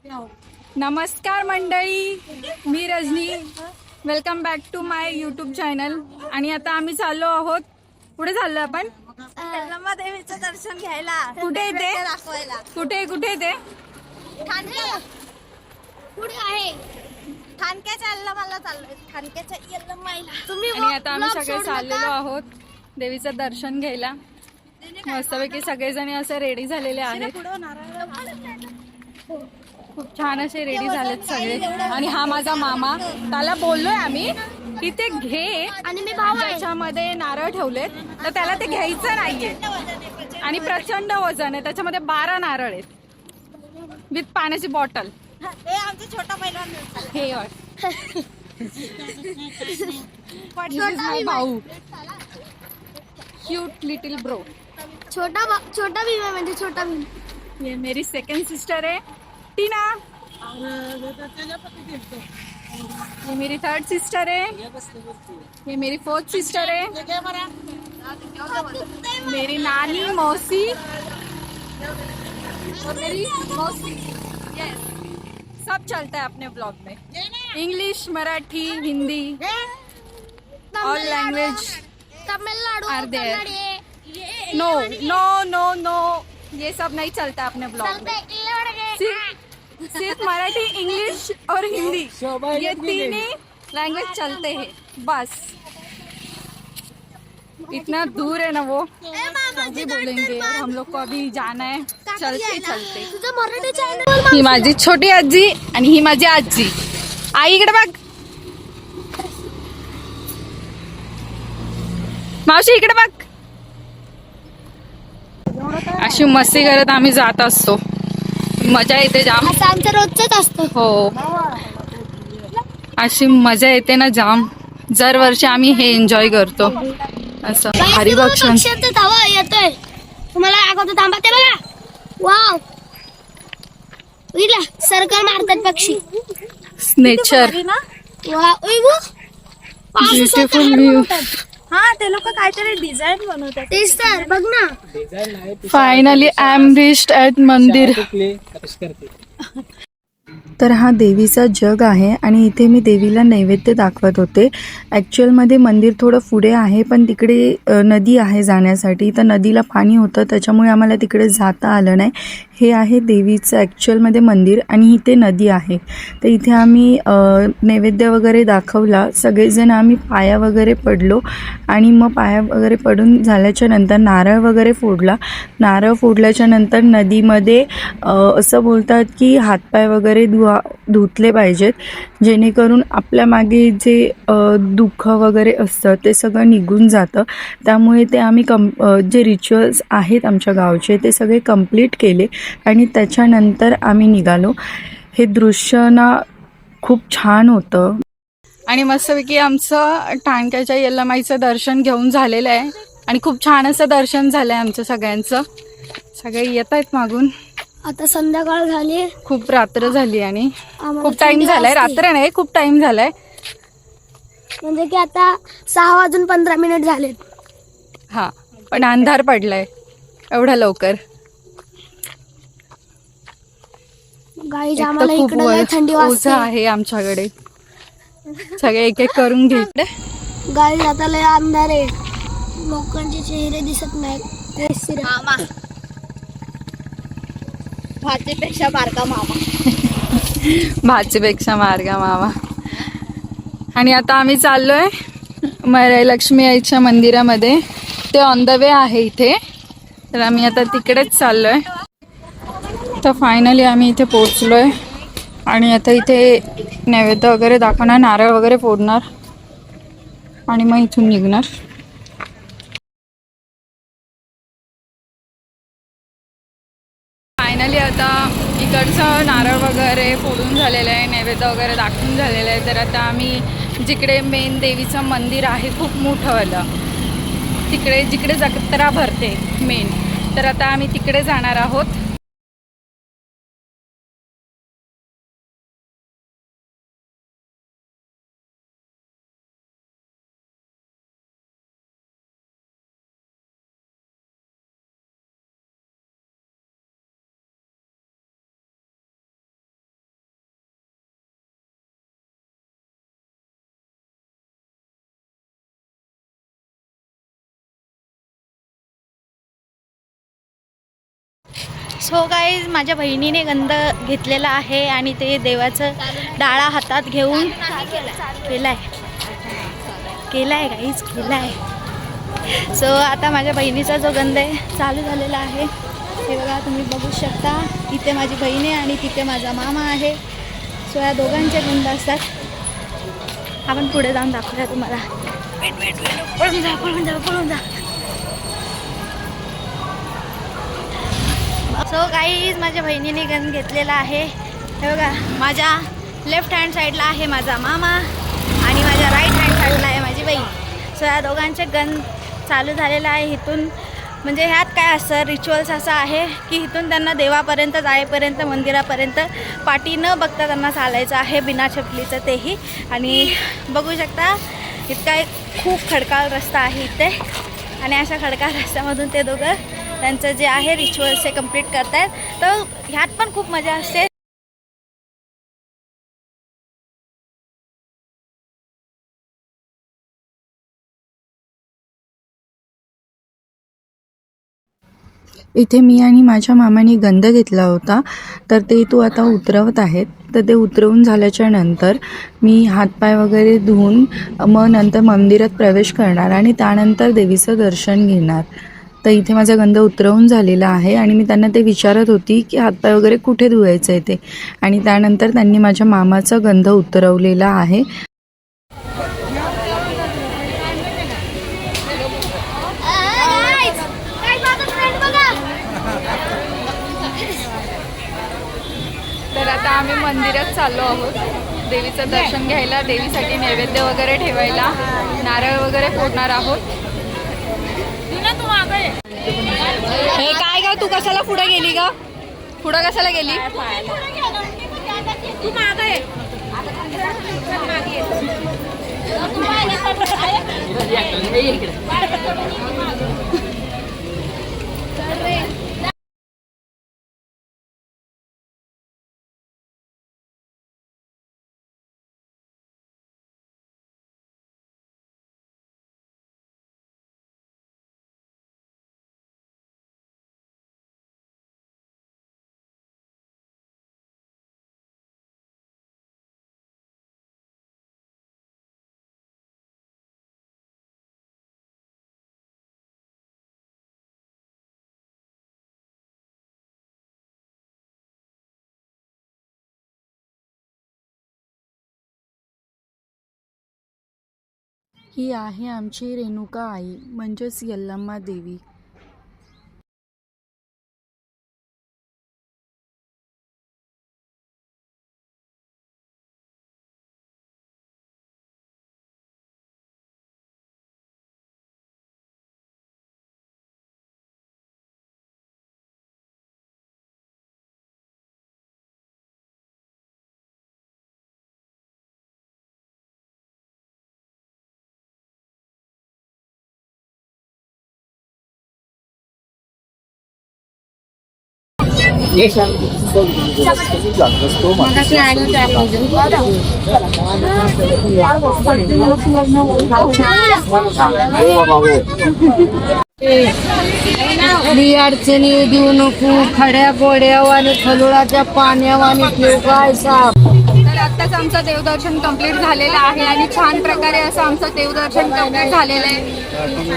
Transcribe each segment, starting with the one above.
नमस्कार मंडळी, मी Rajani. Welcome back to my YouTube channel. आणि आता आम्ही चाललो आहोत. पुढे चाललो आपण देवीचं दर्शन घ्यायला. कुठे ते दाखवायला कुठे कुठे ते पुढे आहे. ठाणक्याच्या मला चाललोय. ठाणक्याच्या यल्लमाईला तुम्ही. आणि आता आम्ही सगळे चाललेलो आहोत देवीचं दर्शन घ्यायला. मस्तपैकी सगळेजण असे रेडी झालेले आहेत. खूप छान असे रेडी झालेत सगळे. आणि हा माझा मामा, त्याला बोललोय आम्ही की ते घे, आणि मी भाऊ आहे. त्याच्यामध्ये नारळ ठेवलेत तर त्याला ते घ्यायचं नाहीये. आणि प्रचंड वजन आहे, त्याच्यामध्ये 12 नारळ आहेत विथ पाण्याची बॉटल. हे आमचा छोटा पैलवान हे भाऊ, क्यूट लिटिल ब्रो. छोटा भीम आहे, म्हणजे छोटा भीम. ये मेरी सेकंड सिस्टर है टीना. ये मेरी थर्ड सिस्टर है. ये मेरी फोर्थ सिस्टर है. मेरी नानी मौसी और मेरी मौसी. यस, सब चलता है अपने ब्लॉग में. English, Marathi, Hindi, all language Tamil Nadu are there. No no no no, ये सब नहीं चलता अपने ब्लॉग में. सिर्फ मराठी, इंग्लिश और हिंदी, ये तीन ही लैंग्वेज चलते हैं बस. इतना दूर है ना वो, अभी बोलेंगे. हम लोग को अभी जाना है चलते चलते. ही माझी छोटी आजी आणि ही माझी आजी. आई इकडे बघ. मावशी इकडे बघ. अशी मस्ती करत आम्ही जात असतो. मजा येते जाम. आमचं रोजच असतं. हो, अशी मजा येते ना जाम. दरवर्षी आम्ही हे एन्जॉय करतो. असं हरिभक्षण धावा येतोय. तुम्हाला दाखवतो, थांबा. ते बघा, वाव, सर्कल मारतात पक्षी. Nature, beautiful view. हा, ते लोक काहीतरी डिझाईन बनवतात. तेच तर बघ ना. Finally I am reached at mandir. तर हा देवीचा जग आहे आणि इथे मी देवीला नैवेद्य दाखवत होते. ॲक्च्युअलमध्ये मंदिर थोडं पुढे आहे, पण तिकडे नदी आहे जाण्यासाठी. तर नदीला पाणी होतं, त्याच्यामुळे आम्हाला तिकडे जाता आलं नाही. हे आहे देवीचं ॲक्च्युअलमध्ये मंदिर आणि इथे नदी आहे. तर इथे आम्ही नैवेद्य वगैरे दाखवला. सगळेजण आम्ही पाया वगैरे पडलो आणि मग पाया वगैरे पडून झाल्याच्या नंतर नारळ वगैरे फोडला. नारळ फोडल्याच्या नंतर नदीमध्ये असं बोलतात की हातपाय वगैरे धुतले पाहिजेत, जेणेकरून आपल्या मागे जे दुःख वगैरे असतं ते सगळं निघून जातं. त्यामुळे ते आम्ही जे रिच्युअल्स आहेत आमच्या गावचे ते सगळे कंप्लीट केले आणि त्याच्यानंतर आम्ही निघालो. हे दृश्य ना खूप छान होतं. आणि मस्तपैकी आमचं ठाणक्याच्या यल्लमाईचं दर्शन घेऊन झालेलं आहे. आणि खूप छान असं दर्शन झालंय आमचं सगळ्यांचं. सगळे येत आहेत मागून. आता संध्याकाळ झाली, खूप रात्र झाली आणि खूप टाइम झालाय. रात्र नाही, खूप टाइम झालाय. म्हणजे की आता 6:15 झालेत. हा, पण अंधार पडलाय एवढ्या लवकर. गाईज एक आम्हाला तर खूप इकडे थंडी ओझं वाजते. आहे आमच्याकडे. सगळे एक एक करून घे. गाईज आता लय अंधार आहे, लोकांचे चेहरे दिसत नाहीत. मामा भाचीपेक्षा बारका मामा. भाचीपेक्षा मार्गा मामा. आणि आता आम्ही चाललोय लक्ष्मी आईच्या मंदिरामध्ये. ते ऑन द वे आहे इथे, तर आम्ही आता तिकडेच चाललोय. तर फायनली आम्ही इथे पोहोचलोय आणि आता इथे नैवेद्य वगैरे दाखवणार, नारळ वगैरे फोडणार आणि मग इथून निघणार. फायनली आता इकडचं नारळ वगैरे फोडून झालेलं आहे, नैवेद्य वगैरे दाखवून झालेलं आहे. तर आता आम्ही जिकडे मेन देवीचं मंदिर आहे खूप मोठंवालं, तिकडे जिकडे जत्रा भरते मेन, तर आता आम्ही तिकडे जाणार आहोत. सो गाईज माझ्या बहिणीने गंध घेतलेला आहे आणि ते देवाचं डाळा हातात घेऊन केलाय गाईज केलाय. सो आता माझ्या बहिणीचा जो गंध आहे चालू झालेला आहे. हे बघा तुम्ही बघू शकता. इथे माझी बहीण आहे आणि तिथे माझा मामा आहे. सो या दोघांचे गंध असतात. आपण पुढे जाऊन दाखवूया तुम्हाला. पळून जा. सो गाईज माझ्या बहिणीने गन घेतलेला आहे. हे बघा माझ्या लेफ्ट हँड साईडला आहे माझा मामा आणि माझ्या राईट हँड साईडला आहे माझी बहीण. सो या दोघांचे गन चालू झालेलं आहे. इथून म्हणजे ह्यात काय असतं रिच्युअल्स असं आहे की इथून त्यांना देवापर्यंत जाईपर्यंत मंदिरापर्यंत पाठी न बघता त्यांना चालायचं आहे बिना चपलीचं तेही. आणि बघू शकता इतका एक खूप खडकाळ रस्ता आहे इथे आणि अशा खडकाळ रस्त्यामधून ते दोघं त्यांचं जे आहे रिच्युअल्स ते कंप्लीट करत आहेत. तर ह्यात पण खूप मजा असते. इथे मी आणि माझ्या मामाने गंध घेतला होता, तर ते तू आता उतरवत आहेत. तर ते उतरवून झाल्याच्या नंतर मी हातपाय वगैरे धुवून मग नंतर मंदिरात प्रवेश करणार आणि त्यानंतर देवीचं दर्शन घेणार. तर इथे माझा गंध उतरवून झालेला आहे आणि मी त्यांना ते विचारत होती की हातपाय वगैरे कुठे धुवायचं आहे ते. आणि त्यानंतर त्यांनी माझ्या मामाचा गंध उतरवलेला आहे. तर आता आम्ही मंदिरात चाललो आहोत देवीचं दर्शन घ्यायला. देवीसाठी नैवेद्य वगैरे ठेवायला नारळ वगैरे फोडणार आहोत. हे काय ग तू कशाला पुढे गेली ग? पुढं कशाला गेली? तू मागे ही आहे आमची रेणुका आई म्हणजेच यल्लम्मा देवी. अडचणी देऊ नको. खड्या गोड्याव आणि खलुळाच्या पाण्याव आणि ठेव काय साप. तर आत्ताच आमचं देवदर्शन कंप्लीट झालेलं आहे आणि छान प्रकारे असं आमचं देवदर्शन कंप्लीट झालेलं आहे.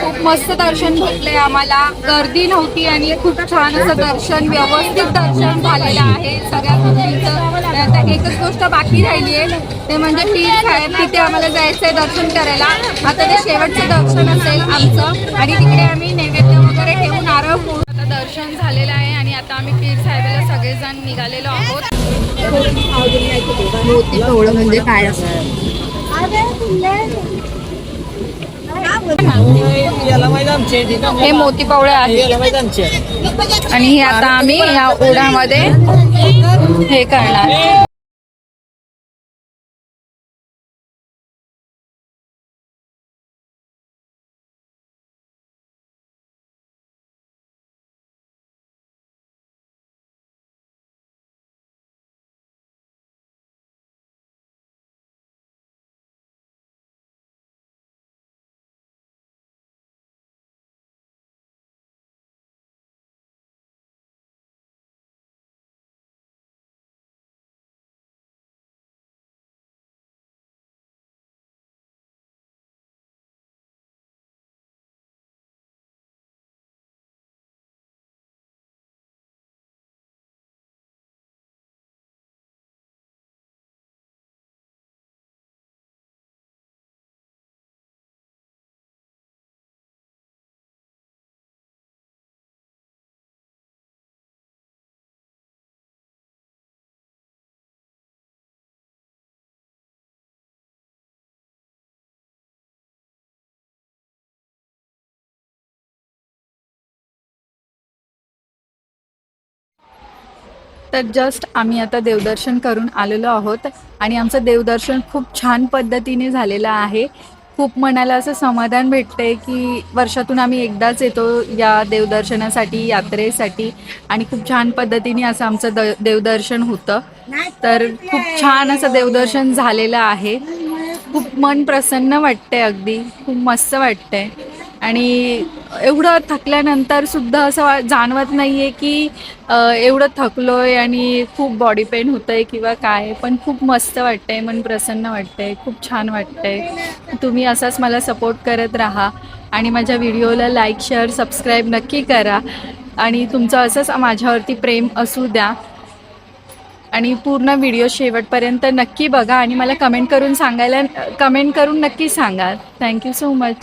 खूप मस्त दर्शन भेटलंय आम्हाला. गर्दी नव्हती आणि खूप छान असं दर्शन व्यवस्थित दर्शन झालेलं आहे सगळ्या गोष्टींचं. आता एकच गोष्ट बाकी राहिली आहे ते म्हणजे पीर साहेब. तिथे आम्हाला जायचं आहे दर्शन करायला. आता ते शेवटचं दर्शन असेल आमचं आणि तिकडे आम्ही नैवेद्य वगैरे ठेवून नारळ फोडून आता दर्शन झालेलं आहे आणि आता आम्ही पीर साहेबाला सगळेजण निघालेलो आहोत. मोती कवळं म्हणजे काय असतं? हे मोती पावळे आहेत आणि हे आता आम्ही या ओढ्यामध्ये हे करणार. तर जस्ट आम्ही आता देवदर्शन करून आलेलो आहोत आणि आमचं देवदर्शन खूप छान पद्धतीने झालेलं आहे. खूप मनाला असं समाधान भेटतंय की वर्षातून आम्ही एकदाच येतो या देवदर्शनासाठी, यात्रेसाठी आणि खूप छान पद्धतीने असं आमचं देवदर्शन होतं. तर खूप छान असं देवदर्शन झालेलं आहे. खूप मन प्रसन्न वाटतंय, अगदी खूप मस्त वाटतंय आणि एवढं थकल्यानंतर सुद्धा असं जाणवत नाही आहे की एवढं थकलोय आणि खूप बॉडी पेन होतंय किंवा काय, पण खूप मस्त वाटतंय, मन प्रसन्न वाटतंय, खूप छान वाटतंय. तुम्ही असाच मला सपोर्ट करत राहा आणि माझ्या व्हिडिओला लाईक, शेअर, सबस्क्राईब नक्की करा आणि तुमचं असंच माझ्यावरती प्रेम असू द्या आणि पूर्ण व्हिडिओ शेवटपर्यंत नक्की बघा आणि मला कमेंट करून नक्की सांगा. Thank you so much.